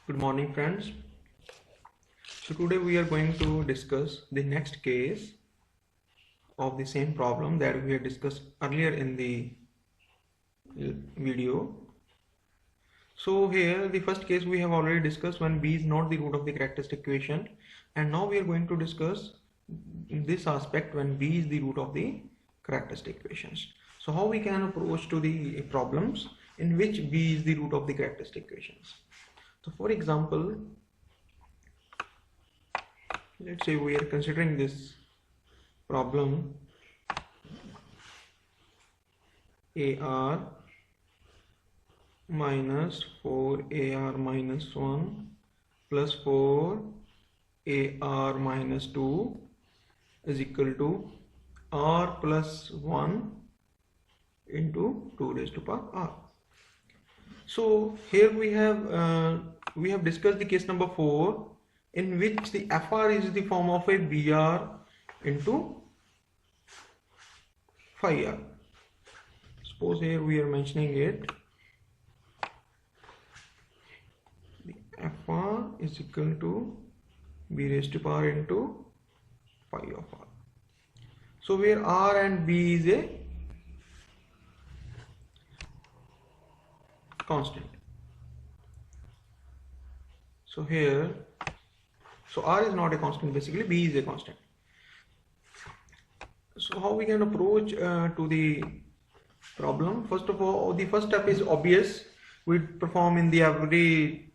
Good morning, friends. So today we are going to discuss the next case of the same problem that we had discussed earlier in the video. So here the first case we have already discussed when b is not the root of the characteristic equation, and now we are going to discuss this aspect when b is the root of the characteristic equations. So how we can approach to the problems in which b is the root of the characteristic equations. So for example, let's say we are considering this problem AR minus 4AR minus 1 plus 4AR minus 2 is equal to R plus 1 into 2 raised to power R. So here we have discussed the case number 4, in which the FR is the form of a BR into phi R. Suppose here we are mentioning it, the FR is equal to B raised to power into phi of R. So where R and B is a constant. So here, so R is not a constant, basically B is a constant. So how we can approach to the problem? First of all, the first step is obvious. We perform in the every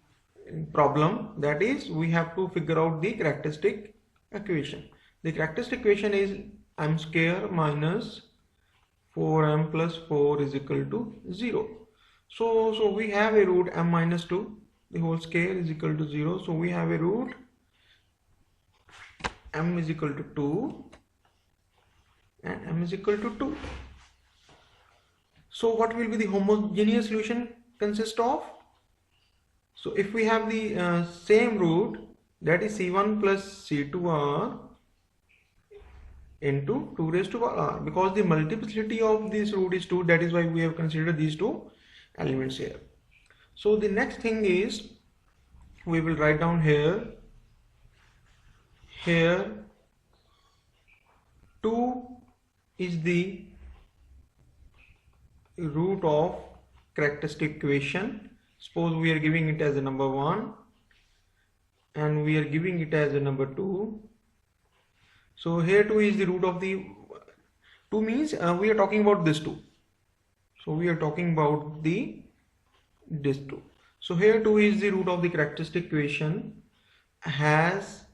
problem, that is we have to figure out the characteristic equation. The characteristic equation is m square minus 4m plus 4 is equal to 0. So we have a root m minus 2, the whole square is equal to 0. So we have a root m is equal to 2 and m is equal to 2. So what will be the homogeneous solution consist of? So if we have the same root, that is c1 plus c2r into 2 raised to power r, because the multiplicity of this root is 2, that is why we have considered these two elements here. So the next thing is, we will write down here 2 is the root of characteristic equation. Suppose we are giving it as a number 1 and we are giving it as a number 2. So here 2 is the root of the 2, means we are talking about this 2. So we are talking about this 2. So here 2 is the root of the characteristic equation, has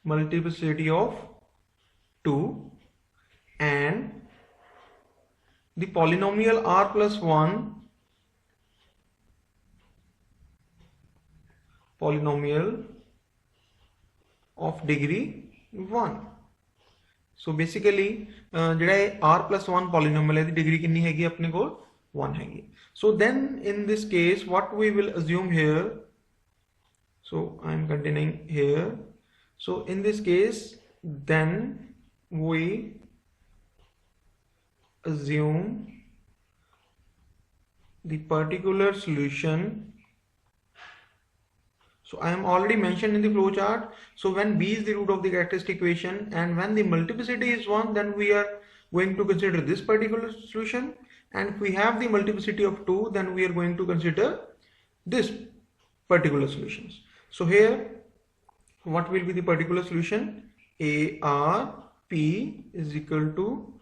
multiplicity of 2, and the polynomial r plus 1, polynomial of degree 1. So basically ਜਿਹੜਾ r plus 1 polynomial है, the degree कितनी हैगी अपने को 1 हैगी. So then in this case what we will assume here, so I am continuing here. So in this case then we assume the particular solution. So I am already mentioned in the flow chart. So when b is the root of the characteristic equation and when the multiplicity is 1, then we are going to consider this particular solution, and if we have the multiplicity of 2, then we are going to consider this particular solutions. So here what will be the particular solution? ARP is equal to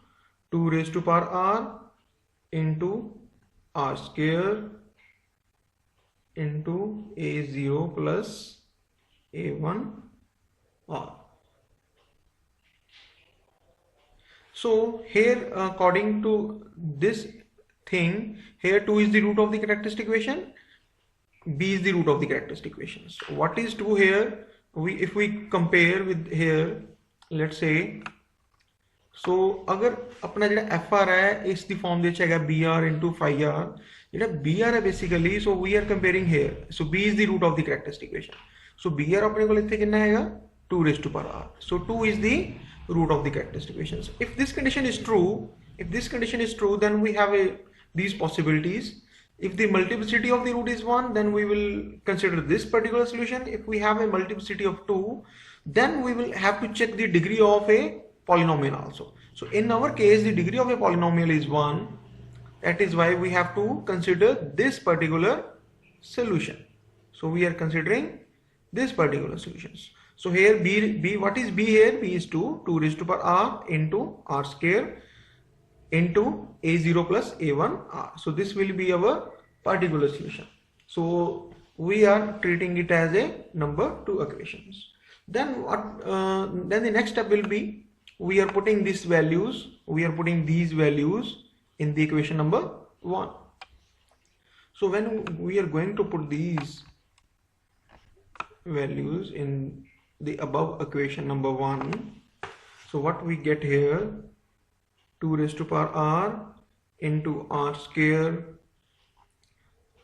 2 raised to power r into r square into a0 plus a1 r. So here according to this thing, here 2 is the root of the characteristic equation, b is the root of the characteristic equation. So what is 2 here? If we compare with here, let's say, so अगर अपना ਜਿਹੜਾ FR है इस the form ਦੇ ਵਿੱਚ ਹੈਗਾ BR into phi R, ਜਿਹੜਾ BR है basically, so we are comparing here, so B is the root of the characteristic equation. So BR ਆਪਣੇ ਕੋਲ ਇੱਥੇ ਕਿੰਨਾ ਹੈਗਾ 2 raised to power R. So 2 is the root of the characteristic equations. If this condition is true, then we have these possibilities. If the multiplicity of the root is 1, then we will consider this particular solution. If we have a multiplicity of 2, then we will have to check the degree of a polynomial also. So in our case, the degree of a polynomial is 1. That is why we have to consider this particular solution. So we are considering this particular solutions. So here b, what is b here? B is 2 raised to power r into r square into a0 plus a1 r. So this will be our particular solution. So we are treating it as a number 2 equations. Then what? Then the next step will be, we are putting these values. We are putting these values in the equation number 1. So when we are going to put these values in the above equation number 1, so what we get here, 2 raised to power r into r square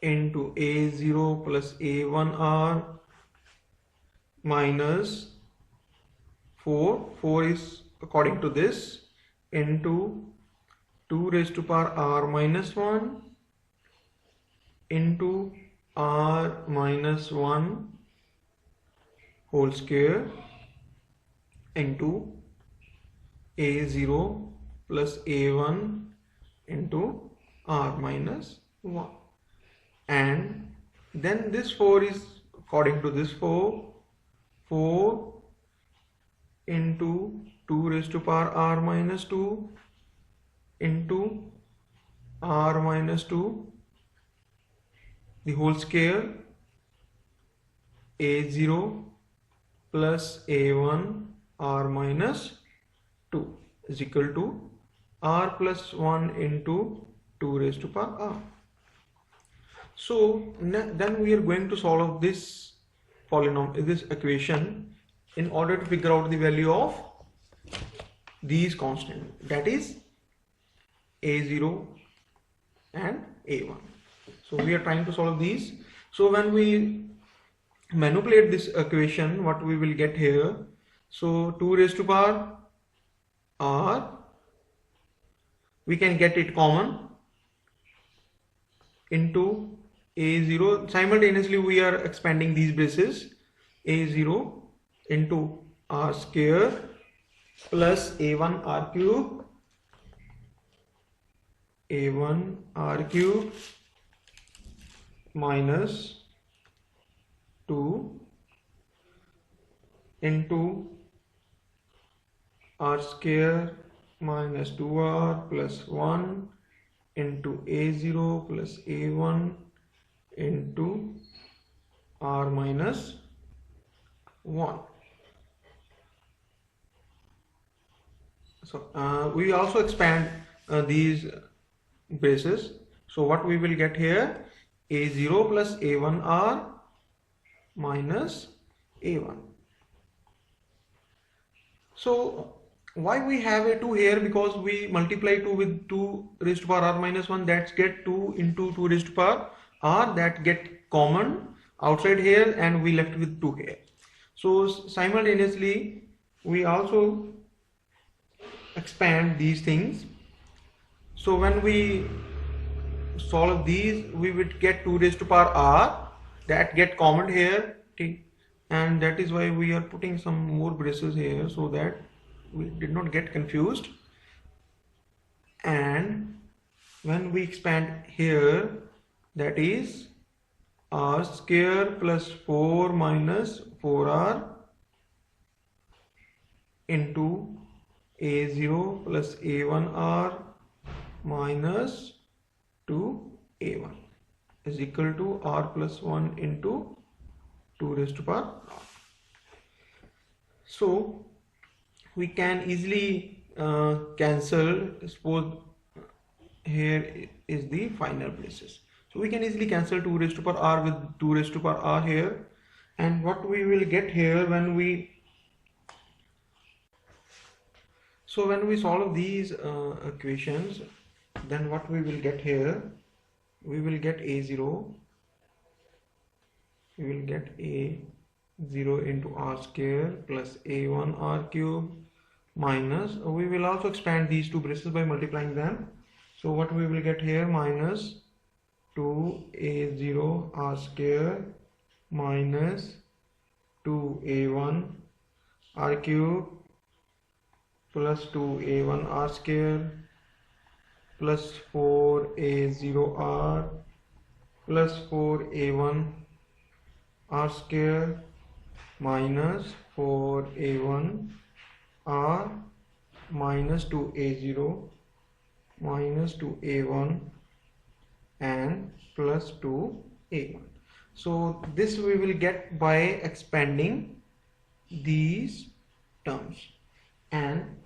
into a0 plus a1r minus 4 is according to this, into 2 raised to power r minus 1 into r minus 1 whole square into a0 plus a1 into r minus 1, and then this 4 is according to this 4 into 2 raised to power r minus 2 into r minus 2 the whole square, a0 plus a1 r minus 2 is equal to r plus 1 into 2 raised to power r. So then we are going to solve this polynomial, this equation, in order to figure out the value of these constants, that is a0 and a1. So we are trying to solve these. So when we manipulate this equation, what we will get here, so 2 raised to power r, we can get it common, into a0. Simultaneously we are expanding these braces, a0 into r square plus a1 r cube, a1 r cube minus 2 into r square minus 2r plus 1 into a0 plus a1 into r minus 1. So we also expand these braces. So what we will get here, a0 plus a1r minus a1. So why we have a 2 here? Because we multiply 2 with 2 raised to power r minus 1, that's get 2 into 2 raised to power r, that get common outside here, and we left with 2 here. So simultaneously we also expand these things. So when we solve these, we would get 2 raised to power r, that get common here, and that is why we are putting some more braces here, so that we did not get confused. And when we expand here, that is r square plus 4 minus 4r into a0 plus a1r minus 2a1 is equal to r plus 1 into 2 raised to power r. So we can easily cancel. Suppose here is the final places, so we can easily cancel 2 raised to power r with 2 raised to power r here, and what we will get here when we solve these equations, then what we will get here, we will get a0, we will get a0 into r square plus a1 r cube minus, we will also expand these two braces by multiplying them. So what we will get here, minus 2a0 r square minus 2a1 r cube plus 2a1 r square plus 4a0r plus 4a1 r square minus 4a1 r minus 2a0 minus 2a1 and plus 2a1. So this we will get by expanding these terms. And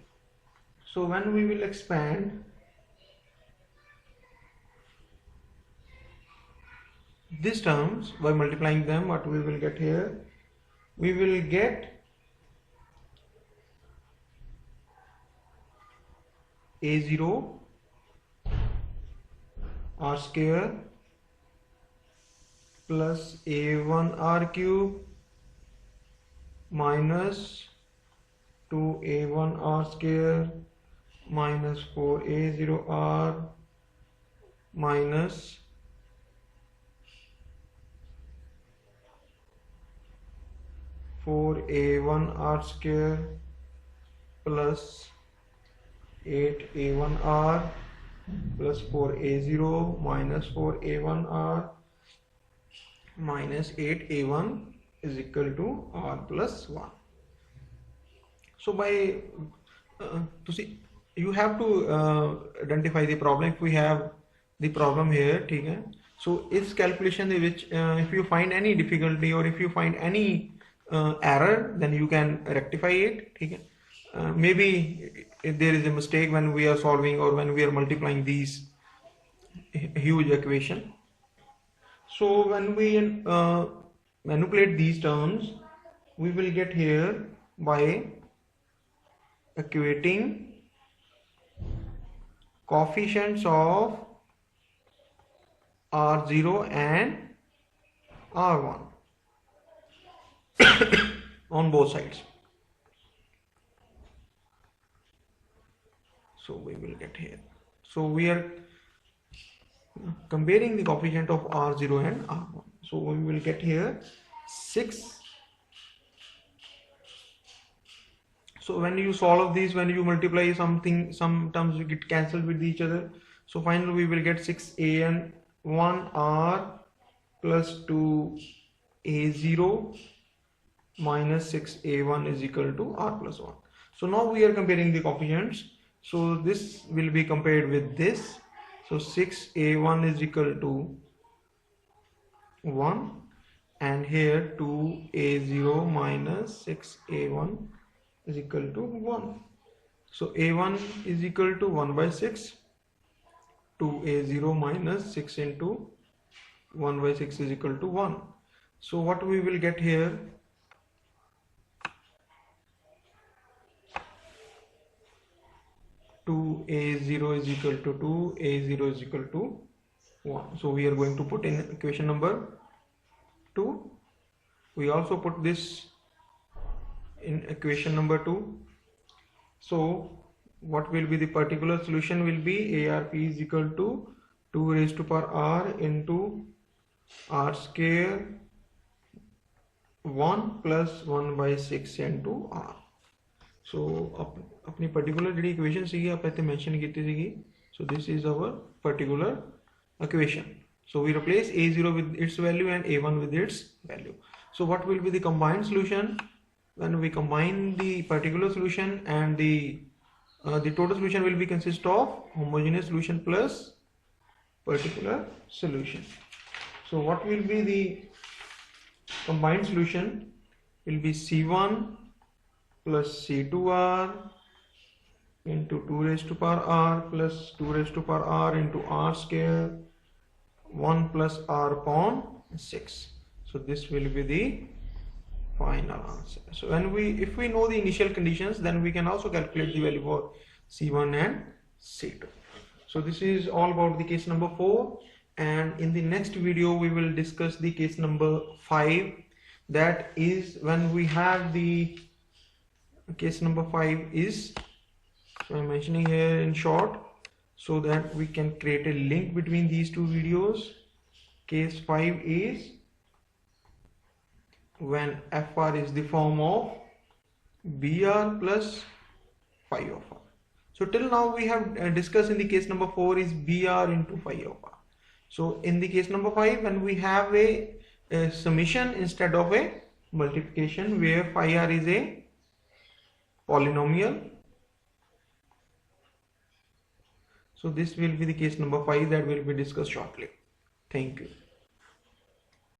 so when we will expand these terms by multiplying them, what we will get here, we will get a0 r square plus a1 r cube minus 2a1 r square minus 4a0 r minus 4a1 r square plus 8a1 r plus 4a0 minus 4a1r minus 8a1 is equal to r plus 1. So by to see, you have to identify the problem. If we have the problem here, okay, so its calculation which if you find any difficulty or if you find any error, then you can rectify it, okay. Maybe if there is a mistake when we are solving or when we are multiplying these huge equation. So when we manipulate these terms, we will get here by equating coefficients of r0 and r1 on both sides. So we will get here. So we are comparing the coefficient of r0 and r1. So we will get here 6. So when you solve these, when you multiply something, some terms will get cancelled with each other. So finally we will get 6a and 1r plus 2a0 minus 6a1 is equal to r plus 1. So now we are comparing the coefficients. So this will be compared with this. So 6a1 is equal to 1 and here 2a0 minus 6a1 is equal to 1. So a1 is equal to 1 by 6. 2a0 minus 6 into 1 by 6 is equal to 1. So what we will get here, a0 is equal to 2, a0 is equal to 1. So we are going to put in equation number 2. We also put this in equation number 2. So what will be the particular solution will be ARP is equal to 2 raised to power r into r square 1 plus 1 by 6 into r. So अपनी particular ਜਿਹੜੀ equation ਸੀਗੀ ਆਪਾਂ ਇੱਥੇ mention ਕੀਤੀ ਸੀਗੀ. So this is our particular equation. So we replace a0 with its value and a1 with its value. So what will be the combined solution? When we combine the particular solution and the total solution will be consist of homogeneous solution plus particular solution. So what will be the combined solution? Will be C1 plus C2r into 2 raised to power r plus 2 raised to power r into r square 1 plus r upon 6. So this will be the final answer. So if we know the initial conditions, then we can also calculate the value for C1 and C2. So this is all about the case number 4, and in the next video we will discuss the case number 5. That is when we have the case number 5 is, so I'm mentioning here in short. so that we can create a link between these two videos. Case 5 is when fr is the form of br plus phi of r. So till now we have discussed in the case number 4 is br into phi of r. So in the case number 5, when we have a summation instead of a multiplication, where phi r is a polynomial. So this will be the case number 5 that will be discussed shortly. Thank you.